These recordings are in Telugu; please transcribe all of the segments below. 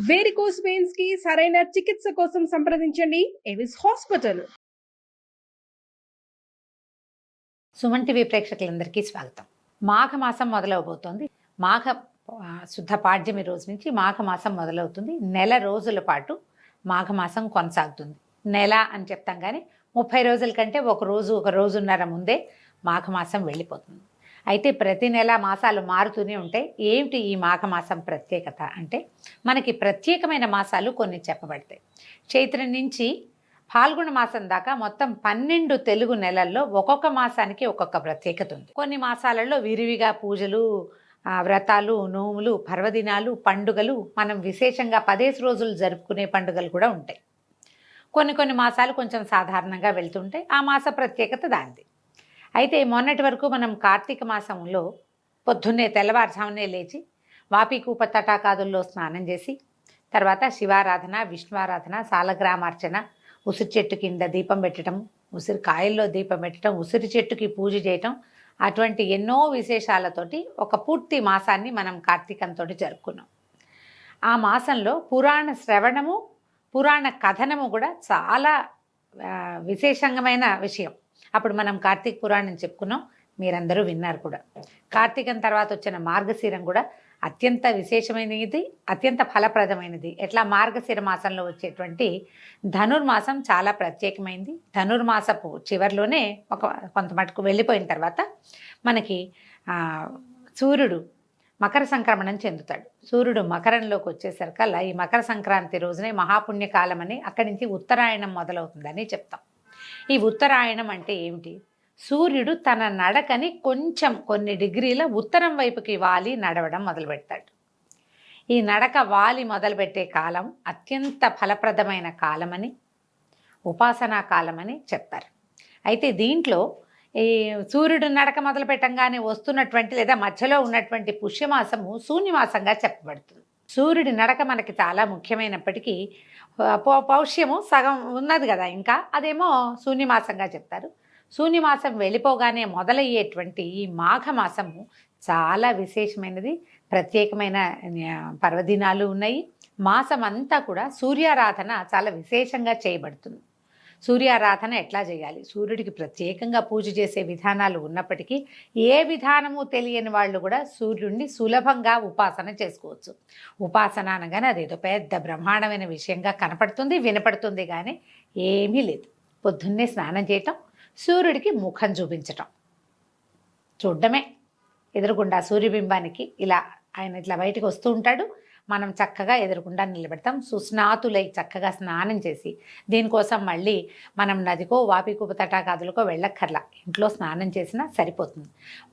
వేరికోస్ వెయిన్స్ కి సరైన చికిత్స కోసం సంప్రదించండి ఎవిస్ హాస్పిటల్. సుమన్ టీవీ ప్రేక్షకులందరికీ స్వాగతం. మాఘమాసం మొదలవబోతోంది. శుద్ధ పాడ్యమి రోజు నుంచి మాఘమాసం మొదలవుతుంది. నెల రోజుల పాటు మాఘమాసం కొనసాగుతుంది. నెల అని చెప్తాం కానీ 30 రోజుల కంటే ఒక రోజున్నర ముందే మాఘమాసం వెళ్ళిపోతుంది. అయితే ప్రతి నెల మాసాలు మారుతూనే ఉంటాయి. ఏమిటి ఈ మాఘమాసం ప్రత్యేకత అంటే, మనకి ప్రత్యేకమైన మాసాలు కొన్ని చెప్పబడతాయి. చైత్రం నుంచి ఫాల్గుణ మాసం దాకా మొత్తం 12 తెలుగు నెలల్లో ఒక్కొక్క మాసానికి ఒక్కొక్క ప్రత్యేకత ఉంది. కొన్ని మాసాలలో విరివిగా పూజలు, వ్రతాలు, నోములు, పర్వదినాలు, పండుగలు, మనం విశేషంగా 10 రోజులు జరుపుకునే పండుగలు కూడా ఉంటాయి. కొన్ని మాసాలు కొంచెం సాధారణంగా వెళ్తుంటాయి. ఆ మాస ప్రత్యేకత దానిది. అయితే మొన్నటి వరకు మనం కార్తీక మాసంలో పొద్దున్నే తెల్లవారుజామునే లేచి వాపీకూప తటాకాదుల్లో స్నానం చేసి, తర్వాత శివారాధన, విష్ణువారాధన, సాలగ్రామార్చన, ఉసిరి చెట్టు కింద దీపం పెట్టడం, ఉసిరి కాయల్లో దీపం పెట్టడం, ఉసిరి చెట్టుకి పూజ చేయటం, అటువంటి ఎన్నో విశేషాలతోటి ఒక పూర్తి మాసాన్ని మనం కార్తీకంతో జరుపుకున్నాం. ఆ మాసంలో పురాణ శ్రవణము, పురాణ కథనము కూడా చాలా విశేషమైన విషయం. అప్పుడు మనం కార్తీక పురాణం చెప్పుకున్నాం, మీరందరూ విన్నారు కూడా. కార్తీకం తర్వాత వచ్చిన మార్గశిరం కూడా అత్యంత విశేషమైనది, అత్యంత ఫలప్రదమైనది. ఎట్లా మార్గశిర మాసంలో వచ్చేటువంటి ధనుర్మాసం చాలా ప్రత్యేకమైంది. ధనుర్మాసపు చివరిలోనే కొంత మటుకు వెళ్ళిపోయిన తర్వాత మనకి సూర్యుడు మకర సంక్రమణం చెందుతాడు. సూర్యుడు మకరంలోకి వచ్చేసరికల్లా ఈ మకర సంక్రాంతి రోజునే మహాపుణ్యకాలం అని, అక్కడి నుంచి ఉత్తరాయణం మొదలవుతుందని చెప్తాం. ఈ ఉత్తరాయణం అంటే ఏమిటి? సూర్యుడు తన నడకని కొన్ని డిగ్రీల ఉత్తరం వైపుకి వాలి నడవడం మొదలు పెడతాడు. ఈ నడక వాలి మొదలుపెట్టే కాలం అత్యంత ఫలప్రదమైన కాలమని, ఉపాసనా కాలమని చెప్తారు. అయితే దీంట్లో ఈ సూర్యుడు నడక మొదలు పెట్టంగానే వస్తున్నటువంటి లేదా మధ్యలో ఉన్నటువంటి పుష్యమాసము శూన్యమాసంగా చెప్పబడుతుంది. సూర్యుడి నడక మనకి చాలా ముఖ్యమైనప్పటికీ పౌష్యము సగం ఉన్నది కదా, ఇంకా అదేమో శూన్యమాసంగా చెప్తారు. శూన్యమాసం వెళ్ళిపోగానే మొదలయ్యేటువంటి ఈ మాఘమాసము చాలా విశేషమైనది. ప్రత్యేకమైన పర్వదినాలు ఉన్నాయి. మాసం అంతా కూడా సూర్యారాధన చాలా విశేషంగా చేయబడుతుంది. సూర్యారాధన ఎట్లా చేయాలి, సూర్యుడికి ప్రత్యేకంగా పూజ చేసే విధానాలు ఉన్నప్పటికీ ఏ విధానము తెలియని వాళ్ళు కూడా సూర్యుడిని సులభంగా ఉపాసన చేసుకోవచ్చు. ఉపాసన అనగానే అదేదో పెద్ద బ్రహ్మాండమైన విషయంగా కనపడుతుంది, వినపడుతుంది, కానీ ఏమీ లేదు. పొద్దున్నే స్నానం చేయటం, సూర్యుడికి ముఖం చూపించటం, చూడడమే. ఎదురుగుండా సూర్యబింబానికి ఇలా ఆయన ఇట్లా బయటకు వస్తూ ఉంటాడు, మనం చక్కగా ఎదురుకుండా నిలబెడతాం. సుస్నాతులై చక్కగా స్నానం చేసి, దీనికోసం మళ్ళీ మనం నదికో వాపీకూప తటాకాదులకో వెళ్ళక్కర్లా, ఇంట్లో స్నానం చేసినా సరిపోతుంది.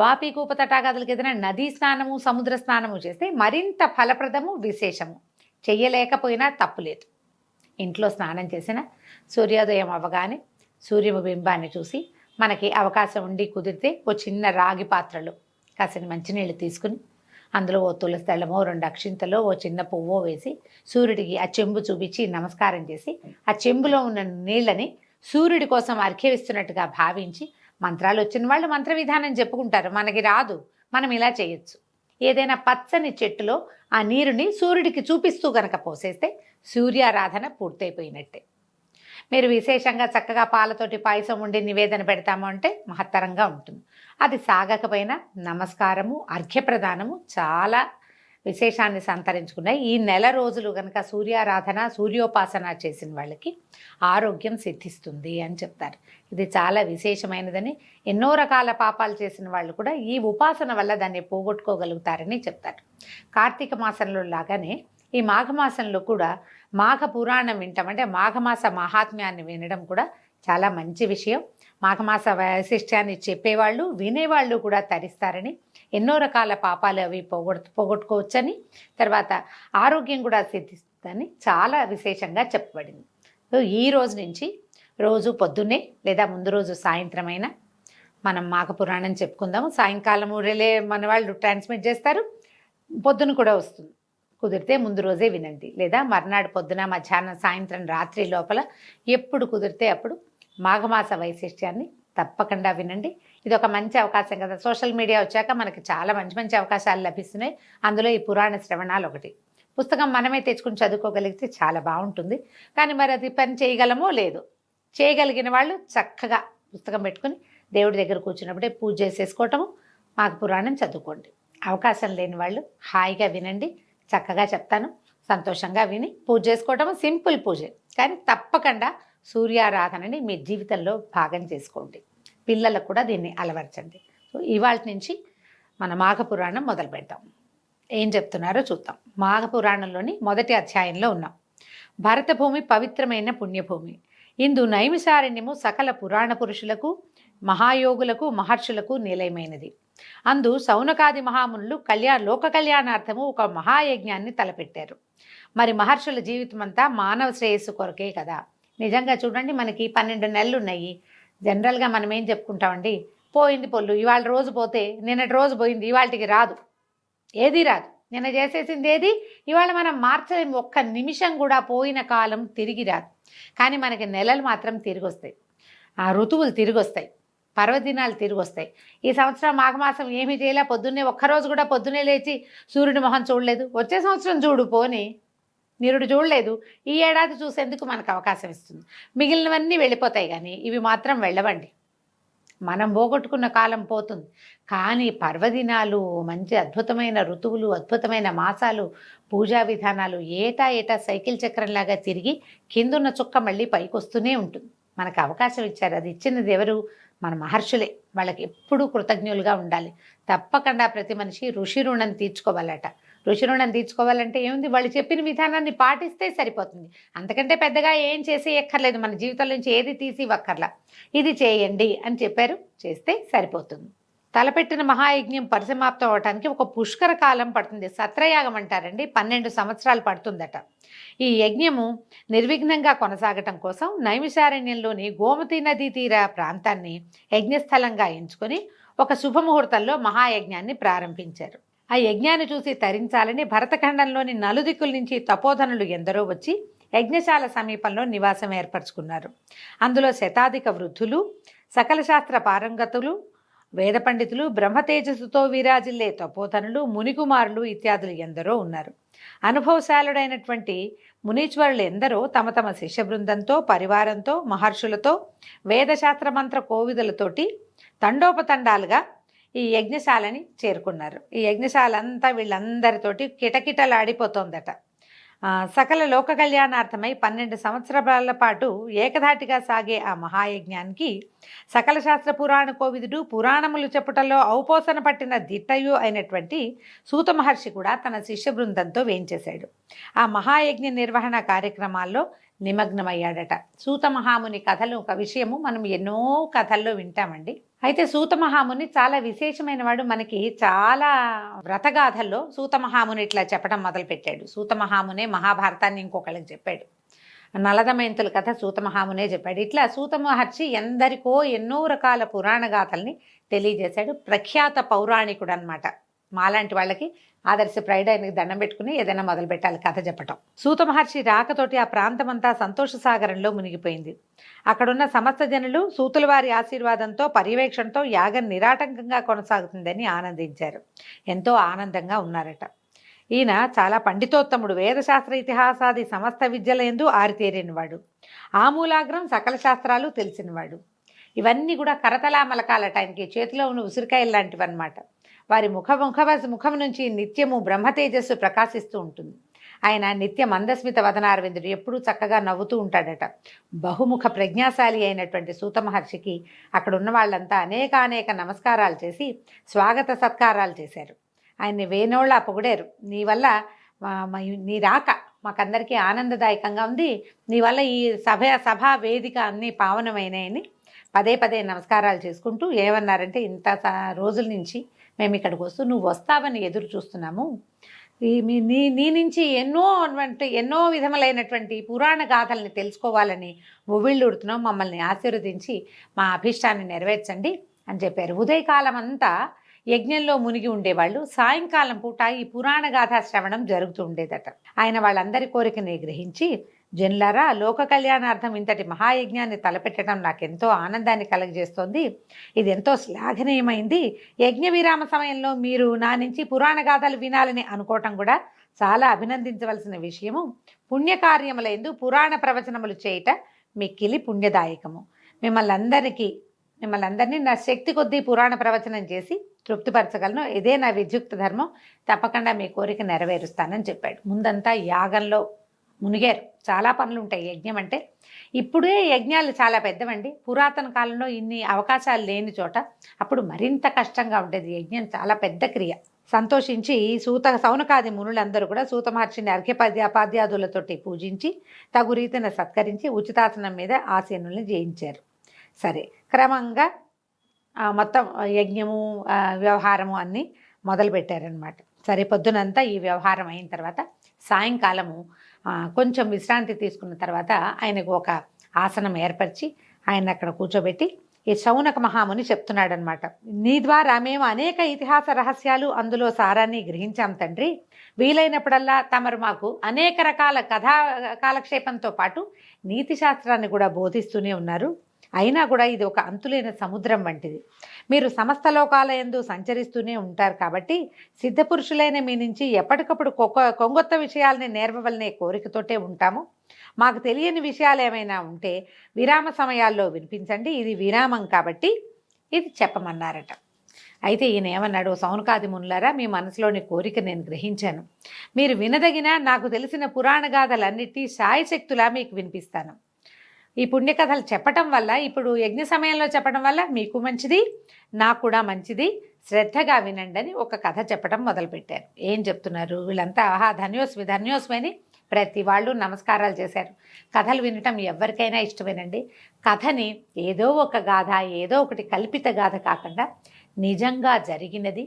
వాపీకూప తటాకాదులకి ఏదైనా నదీ స్నానము, సముద్ర స్నానము చేస్తే మరింత ఫలప్రదము, విశేషము. చెయ్యలేకపోయినా తప్పులేదు. ఇంట్లో స్నానం చేసిన సూర్యోదయం అవ్వగానే సూర్యబింబాన్ని చూసి, మనకి అవకాశం ఉండి కుదిరితే ఓ చిన్న రాగి పాత్రలో కాసిన మంచినీళ్ళు తీసుకుని, అందులో ఓ తులసి దళమో 2 అక్షింతలో ఓ చిన్న పువ్వో వేసి సూర్యుడికి ఆ చెంబు చూపించి నమస్కారం చేసి, ఆ చెంబులో ఉన్న నీళ్ళని సూర్యుడి కోసం అర్ఘ్యమిస్తున్నట్టుగా భావించి, మంత్రాలు వచ్చిన వాళ్ళు మంత్ర విధానం చెప్పుకుంటారు, మనకి రాదు, మనం ఇలా చేయొచ్చు. ఏదైనా పచ్చని చెట్టులో ఆ నీరుని సూర్యుడికి చూపిస్తూ కనుక పోసేస్తే సూర్యారాధన పూర్తయిపోయినట్టే. మీరు విశేషంగా చక్కగా పాలతోటి పాయసం ఉండి నివేదన పెడతాము అంటే మహత్తరంగా ఉంటుంది. అది సాగకపోయినా నమస్కారము, అర్ఘ్యప్రదానము చాలా విశేషాన్ని సంతరించుకున్నాయి. ఈ నెల రోజులు కనుక సూర్యారాధన, సూర్యోపాసన చేసిన వాళ్ళకి ఆరోగ్యం సిద్ధిస్తుంది అని చెప్తారు. ఇది చాలా విశేషమైనదని, ఎన్నో రకాల పాపాలు చేసిన వాళ్ళు కూడా ఈ ఉపాసన వల్ల దాన్ని పోగొట్టుకోగలుగుతారని చెప్తారు. కార్తీక మాసంలో లాగానే ఈ మాఘమాసంలో కూడా మాఘ పురాణం వింటాం, అంటే మాఘమాస మహాత్మ్యాన్ని వినడం కూడా చాలా మంచి విషయం. మాఘమాస వైశిష్ట్యాన్ని చెప్పేవాళ్ళు, వినేవాళ్ళు కూడా తరిస్తారని, ఎన్నో రకాల పాపాలు అవి పోగొట్టుకోవచ్చని, తర్వాత ఆరోగ్యం కూడా సిద్ధిస్తుందని చాలా విశేషంగా చెప్పబడింది. ఈ రోజు నుంచి రోజు పొద్దున్నే లేదా ముందు రోజు సాయంత్రమైనా మనం మాఘ పురాణం చెప్పుకుందాము. సాయంకాలము రిలే మన వాళ్ళు ట్రాన్స్మిట్ చేస్తారు, పొద్దున కూడా వస్తుంది. కుదిరితే ముందు రోజే వినండి, లేదా మర్నాడు పొద్దున, మధ్యాహ్నం, సాయంత్రం, రాత్రి లోపల ఎప్పుడు కుదిరితే అప్పుడు మాఘమాస వైశిష్ట్యాన్ని తప్పకుండా వినండి. ఇది ఒక మంచి అవకాశం కదా. సోషల్ మీడియా వచ్చాక మనకి చాలా మంచి మంచి అవకాశాలు లభిస్తున్నాయి. అందులో ఈ పురాణ శ్రవణాలు ఒకటి. పుస్తకం మనమే తెచ్చుకుని చదువుకోగలిగితే చాలా బాగుంటుంది. కానీ మరి అది పని చేయగలమో లేదు. చేయగలిగిన వాళ్ళు చక్కగా పుస్తకం పెట్టుకుని దేవుడి దగ్గర కూర్చున్నప్పుడే పూజ చేసేసుకోవటము, మాఘ పురాణం చదువుకోండి. అవకాశం లేని వాళ్ళు హాయిగా వినండి, చక్కగా చెప్తాను, సంతోషంగా విని పూజ చేసుకోవటము సింపుల్ పూజే. కానీ తప్పకుండా సూర్యారాధనని మీ జీవితంలో భాగం చేసుకోండి. పిల్లలకు కూడా దీన్ని అలవర్చండి. సో ఇవాళ నుంచి మన మాఘ పురాణం మొదలు పెడతాం. ఏం చెప్తున్నారో చూద్దాం. మాఘ పురాణంలోని మొదటి అధ్యాయంలో ఉన్నాం. భరతభూమి పవిత్రమైన పుణ్యభూమి. ఇందు నైమిషారణ్యము సకల పురాణ పురుషులకు, మహాయోగులకు, మహర్షులకు నిలయమైనది. అందు సౌనకాది మహామునులు లోక కళ్యాణార్థము ఒక మహాయజ్ఞాన్ని తలపెట్టారు. మరి మహర్షుల జీవితం అంతా మానవ శ్రేయస్సు కొరకే కదా. నిజంగా చూడండి, మనకి 12 నెలలు ఉన్నాయి. జనరల్గా మనం ఏం చెప్పుకుంటామండి, పోయింది పొల్లు, ఇవాళ రోజు పోతే నిన్నటి రోజు పోయింది, ఇవాళకి రాదు, ఏది రాదు. నిన్న చేసేసింది ఏది ఇవాళ మనం మార్చలేము. ఒక్క నిమిషం కూడా పోయిన కాలం తిరిగి రాదు. కానీ మనకి నెలలు మాత్రం తిరిగి వస్తాయి, ఆ ఋతువులు తిరిగి వస్తాయి, పర్వదినాలు తిరిగి వస్తాయి. ఈ సంవత్సరం మాఘమాసం ఏమీ చేయలే, పొద్దున్నే ఒక్కరోజు కూడా పొద్దున్నే లేచి సూర్యుడి మొహం చూడలేదు. వచ్చే సంవత్సరం చూడు, పోని నిరుడు చూడలేదు, ఈ ఏడాది చూసేందుకు మనకు అవకాశం ఇస్తుంది. మిగిలినవన్నీ వెళ్ళిపోతాయి, కానీ ఇవి మాత్రం వెళ్ళవండి. మనం పోగొట్టుకున్న కాలం పోతుంది. కానీ పర్వదినాలు, మంచి అద్భుతమైన ఋతువులు, అద్భుతమైన మాసాలు, పూజా విధానాలు ఏటా సైకిల్ చక్రంలాగా తిరిగి కిందున్న చుక్క మళ్ళీ పైకి వస్తూనే ఉంటుంది. మనకు అవకాశం ఇచ్చారు. అది ఇచ్చినది ఎవరు? మన మహర్షులే. వాళ్ళకి ఎప్పుడూ కృతజ్ఞులుగా ఉండాలి. తప్పకుండా ప్రతి మనిషి ఋషి రుణం తీర్చుకోవాలట. ఋషి రుణం తీర్చుకోవాలంటే ఏముంది, వాళ్ళు చెప్పిన విధానాన్ని పాటిస్తే సరిపోతుంది. అంతకంటే పెద్దగా ఏం చేసి ఎక్కర్లేదు. మన జీవితంలో నుంచి ఏది తీసి ఇవ్వక్కర్లా. ఇది చేయండి అని చెప్పారు, చేస్తే సరిపోతుంది. తలపెట్టిన మహాయజ్ఞం పరిసమాప్తం అవడానికి ఒక పుష్కర కాలం పడుతుంది. సత్రయాగం అంటారండి, 12 సంవత్సరాలు పడుతుందట. ఈ యజ్ఞము నిర్విఘ్నంగా కొనసాగటం కోసం నైమిషారణ్యంలోని గోమతి నదీ తీర ప్రాంతాన్ని యజ్ఞస్థలంగా ఎంచుకొని ఒక శుభముహూర్తంలో మహాయజ్ఞాన్ని ప్రారంభించారు. ఆ యజ్ఞాన్ని చూసి తరించాలని భరతఖండంలోని నలుదిక్కుల నుంచి తపోధనులు ఎందరో వచ్చి యజ్ఞశాల సమీపంలో నివాసం ఏర్పరచుకున్నారు. అందులో శతాధిక వృద్ధులు, సకల శాస్త్ర పారంగతులు, వేద పండితులు, బ్రహ్మతేజస్సుతో విరాజిల్లే తపోధనులు, మునికుమారులు ఇత్యాదులు ఎందరో ఉన్నారు. అనుభవశాలుడైనటువంటి మునీశ్వరులు ఎందరో తమ తమ శిష్య బృందంతో, పరివారంతో, మహర్షులతో, వేదశాస్త్ర మంత్ర కోవిదులతోటి తండోపతండాలుగా ఈ యజ్ఞశాలని చేరుకున్నారు. ఈ యజ్ఞశాల అంతా వీళ్ళందరితోటి కిటకిటలాడిపోతోందట. సకల లోక కళ్యాణార్థమై 12 సంవత్సరాల పాటు ఏకధాటిగా సాగే ఆ మహాయజ్ఞానికి సకల శాస్త్ర పురాణ కోవిదుడు, పురాణములు చెప్పుటలో ఔపోసన పట్టిన దిట్టయు అయినటువంటి సూత మహర్షి కూడా తన శిష్య బృందంతో వేంచేశాడు. ఆ మహాయజ్ఞ నిర్వహణ కార్యక్రమాల్లో నిమగ్నమయ్యాడట. సూత మహాముని కథలు ఒక విషయము మనం ఎన్నో కథల్లో వింటామండి. అయితే సూత మహాముని చాలా విశేషమైన వాడు. మనకి చాలా వ్రతగాథల్లో సూత మహాముని ఇట్లా చెప్పడం మొదలుపెట్టాడు. సూత మహామునే మహాభారతాన్ని ఇంకొకళ్ళకి చెప్పాడు. నలదమయంతుల కథ సూత మహామునే చెప్పాడు. ఇట్లా సూత మహర్షి ఎందరికో ఎన్నో రకాల పురాణ గాథల్ని తెలియజేశాడు. ప్రఖ్యాత పౌరాణికుడు అనమాట. మాలాంటి వాళ్ళకి ఆదర్శప్రాయుడు. ఆయనకి దండం పెట్టుకుని ఏదైనా మొదలు పెట్టాలి కథ చెప్పటం. సూత మహర్షి రాకతోటి ఆ ప్రాంతమంతా సంతోష సాగరంలో మునిగిపోయింది. అక్కడున్న సమస్త జనులు సూతుల వారి ఆశీర్వాదంతో, పర్యవేక్షణతో యాగం నిరాటంకంగా కొనసాగుతుందని ఆనందించారు. ఎంతో ఆనందంగా ఉన్నారట. ఈయన చాలా పండితోత్తముడు. వేదశాస్త్ర ఇతిహాసాది సమస్త విద్యల యందు ఆరితేరినవాడు. ఆమూలాగ్రం సకల శాస్త్రాలు తెలిసినవాడు. ఇవన్నీ కూడా కరతలా మలకాలట. ఆయనకి చేతిలో ఉన్న ఉసిరికాయలు లాంటివి అన్నమాట. వారి ముఖం నుంచి నిత్యము బ్రహ్మతేజస్సు ప్రకాశిస్తూ ఉంటుంది. ఆయన నిత్య మందస్మిత వదనారవిందుడు, ఎప్పుడూ చక్కగా నవ్వుతూ ఉంటాడట. బహుముఖ ప్రజ్ఞాశాలి అయినటువంటి సూత మహర్షికి అక్కడ ఉన్న వాళ్ళంతా అనేక నమస్కారాలు చేసి స్వాగత సత్కారాలు చేశారు. ఆయన్ని వేనోళ్ళ పొగిడారు. నీ వల్ల నీ రాక మాకందరికీ ఆనందదాయకంగా ఉంది. నీ వల్ల ఈ సభా వేదిక అన్నీ పావనమైనాయని పదే నమస్కారాలు చేసుకుంటూ ఏమన్నారంటే, ఇంత రోజుల నుంచి మేము ఇక్కడికి వస్తూ నువ్వు వస్తావని ఎదురు చూస్తున్నాము. నీ నుంచి ఎన్నో విధములైనటువంటి పురాణ గాథల్ని తెలుసుకోవాలని ఉవ్విళ్ళూడుతున్నాం. మమ్మల్ని ఆశీర్వదించి మా అభిష్టాన్ని నెరవేర్చండి అని చెప్పారు. ఉదయకాలం అంతా యజ్ఞంలో మునిగి ఉండేవాళ్ళు. సాయంకాలం పూట ఈ పురాణ గాథా శ్రవణం జరుగుతూ ఉండేదట. ఆయన వాళ్ళందరి కోరికని గ్రహించి, జనులారా, లోక కళ్యాణార్థం ఇంతటి మహాయజ్ఞాన్ని తలపెట్టడం నాకెంతో ఆనందాన్ని కలగజేస్తోంది. ఇది ఎంతో శ్లాఘనీయమైంది. యజ్ఞ విరామ సమయంలో మీరు నా నుంచి పురాణ గాథలు వినాలని అనుకోవటం కూడా చాలా అభినందించవలసిన విషయము. పుణ్యకార్యములందు పురాణ ప్రవచనములు చేయుట మిక్కిలి పుణ్యదాయకము. మిమ్మల్ని అందరినీ నా శక్తి కొద్దీ పురాణ ప్రవచనం చేసి తృప్తిపరచగలను. ఇదే నా విద్యుక్త ధర్మం. తప్పకుండా మీ కోరిక నెరవేరుస్తానని చెప్పాడు. ముందంతా యాగంలో మునిగారు. చాలా పనులు ఉంటాయి యజ్ఞం అంటే. ఇప్పుడే యజ్ఞాలు చాలా పెద్దవండి. పురాతన కాలంలో ఇన్ని అవకాశాలు లేని చోట అప్పుడు మరింత కష్టంగా ఉండేది. యజ్ఞం చాలా పెద్ద క్రియ. సంతోషించి సౌనకాది మునులందరూ కూడా సూత మహర్షిని అర్ఘ్యపాద్యాదులతోటి పూజించి తగు రీతిన సత్కరించి ఉచితాసనం మీద ఆసీనుల్ని జయించారు. సరే, క్రమంగా మొత్తం యజ్ఞము వ్యవహారము అన్నీ మొదలుపెట్టారనమాట. సరే, పొద్దునంతా ఈ వ్యవహారం అయిన తర్వాత సాయంకాలము కొంచెం విశ్రాంతి తీసుకున్న తర్వాత ఆయనకు ఒక ఆసనం ఏర్పరిచి ఆయన అక్కడ కూర్చోబెట్టి ఈ శౌనక మహాముని చెప్తున్నాడు అనమాట. నీ ద్వారా మేము అనేక ఇతిహాస రహస్యాలు అందులో సారాన్ని గ్రహించాం తండ్రి. వీలైనప్పుడల్లా తమరు మాకు అనేక రకాల కథా కాలక్షేపంతో పాటు నీతి శాస్త్రాన్ని కూడా బోధిస్తూనే ఉన్నారు. అయినా కూడా ఇది ఒక అంతులేని సముద్రం వంటిది. మీరు సమస్త లోకాలయందు సంచరిస్తూనే ఉంటారు కాబట్టి సిద్ధపురుషులైన మీ నుంచి ఎప్పటికప్పుడు కొంగొత్త విషయాలని నేర్వవలనే కోరికతోటే ఉంటాము. మాకు తెలియని విషయాలు ఏమైనా ఉంటే విరామ సమయాల్లో వినిపించండి. ఇది విరామం కాబట్టి ఇది చెప్పమన్నారట. అయితే ఈయన ఏమన్నాడు, సౌనకాది మునులారా, మీ మనసులోని కోరిక నేను గ్రహించాను. మీరు వినదగిన నాకు తెలిసిన పురాణ గాథలన్నిటి శాయశక్తులా మీకు వినిపిస్తాను. ఈ పుణ్యకథలు చెప్పటం వల్ల, ఇప్పుడు యజ్ఞ సమయంలో చెప్పడం వల్ల మీకు మంచిది, నాకు కూడా మంచిది. శ్రద్ధగా వినండి అని ఒక కథ చెప్పడం మొదలుపెట్టారు. ఏం చెప్తున్నారు వీళ్ళంతా? ఆహా, ధన్యోస్మి అని ప్రతి వాళ్ళు నమస్కారాలు చేశారు. కథలు వినటం ఎవరికైనా ఇష్టమేనండి. కథని ఏదో ఒక గాథ, ఏదో ఒకటి కల్పిత గాథ కాకుండా నిజంగా జరిగినది,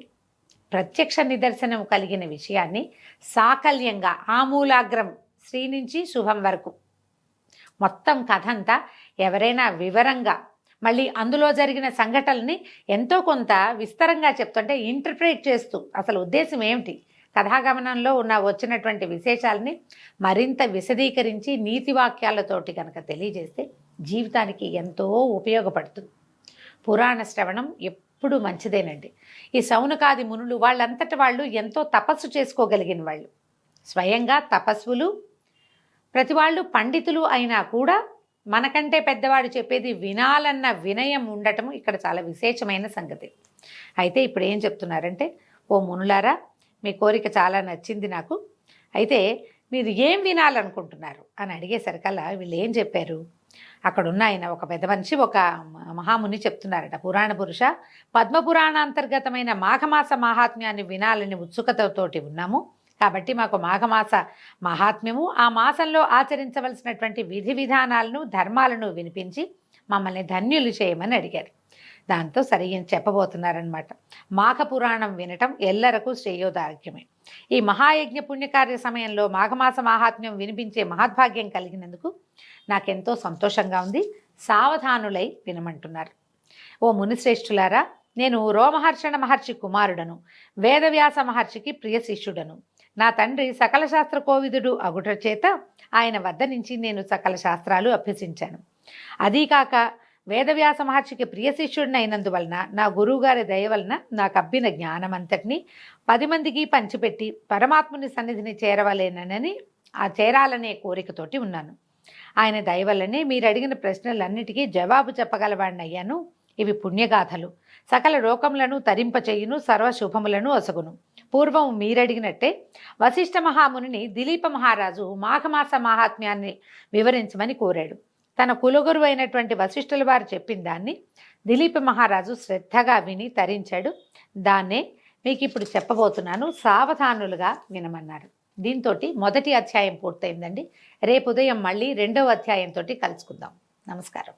ప్రత్యక్ష నిదర్శనం కలిగిన విషయాన్ని సాకల్యంగా ఆమూలాగ్రం శ్రీ నుంచి శుభం వరకు మొత్తం కథ అంతా ఎవరైనా వివరంగా, మళ్ళీ అందులో జరిగిన సంఘటనల్ని ఎంతో కొంత విస్తరంగా చెప్తుంటే ఇంటర్ప్రేట్ చేస్తూ అసలు ఉద్దేశం ఏమిటి, కథాగమనంలో వచ్చినటువంటి విశేషాలని మరింత విశదీకరించి నీతి వాక్యాలతోటి కనుక తెలియజేస్తే జీవితానికి ఎంతో ఉపయోగపడుతుంది. పురాణ శ్రవణం ఎప్పుడు మంచిదేనండి. ఈ సౌనకాది మునులు వాళ్ళంతటి వాళ్ళు ఎంతో తపస్సు చేసుకోగలిగిన వాళ్ళు, స్వయంగా తపస్సులు, ప్రతి వాళ్ళు పండితులు అయినా కూడా మనకంటే పెద్దవాడు చెప్పేది వినాలన్న వినయం ఉండటం ఇక్కడ చాలా విశేషమైన సంగతి. అయితే ఇప్పుడు ఏం చెప్తున్నారంటే, ఓ మునులారా, మీ కోరిక చాలా నచ్చింది నాకు. అయితే మీరు ఏం వినాలనుకుంటున్నారు అని అడిగేసరికల్లా వీళ్ళు ఏం చెప్పారు, అక్కడున్న ఆయన ఒక పెద్ద మనిషి, ఒక మహాముని చెప్తున్నారట. పురాణ పురుష, పద్మపురాణాంతర్గతమైన మాఘమాస మహాత్మ్యాన్ని వినాలని ఉత్సుకతతోటి ఉన్నాము. కాబట్టి మాకు మాఘమాస మహాత్మ్యము, ఆ మాసంలో ఆచరించవలసినటువంటి విధి విధానాలను, ధర్మాలను వినిపించి మమ్మల్ని ధన్యులు చేయమని అడిగారు. దాంతో సరే ఈయన చెప్పబోతున్నారనమాట. మాఘ పురాణం వినటం ఎల్లరకు శ్రేయోదార్ఘ్యమే. ఈ మహాయజ్ఞ పుణ్యకార్య సమయంలో మాఘమాస మహాత్మ్యం వినిపించే మహద్భాగ్యం కలిగినందుకు నాకెంతో సంతోషంగా ఉంది. సావధానులై వినమంటున్నారు. ఓ మునిశ్రేష్ఠులారా, నేను రోమహర్షణ మహర్షి కుమారుడను, వేదవ్యాస మహర్షికి ప్రియ శిష్యుడను. నా తండ్రి సకల శాస్త్ర కోవిదుడు అగుట చేత ఆయన వద్ద నుంచి నేను సకల శాస్త్రాలు అభ్యసించాను. అదీకాక వేదవ్యాస మహర్షికి ప్రియ శిష్యుడిని అయినందువలన నా గురువుగారి దయ వలన నాకు అబ్బిన జ్ఞానమంతటినీ 10 మందికి పంచిపెట్టి పరమాత్ముని సన్నిధిని చేరాలనే కోరికతోటి ఉన్నాను. ఆయన దయ వల్లనే మీరు అడిగిన ప్రశ్నలన్నిటికీ జవాబు చెప్పగలవాడిని అయ్యాను. ఇవి పుణ్యగాథలు, సకల లోకములను తరింపచేయును, సర్వశుభములను ఒసగును. పూర్వం మీరడిగినట్టే వశిష్ఠ మహామునిని దిలీప మహారాజు మాఘమాస మహాత్మ్యాన్ని వివరించమని కోరాడు. తన కులగురువు అయినటువంటి వశిష్ఠుల వారు చెప్పిన దాన్ని దిలీప మహారాజు శ్రద్ధగా విని తరించాడు. దాన్నే మీకు ఇప్పుడు చెప్పబోతున్నాను, సావధానులుగా వినమన్నారు. దీంతో మొదటి అధ్యాయం పూర్తయిందండి. రేపు ఉదయం మళ్ళీ 2వ అధ్యాయంతో కలుసుకుందాం. నమస్కారం.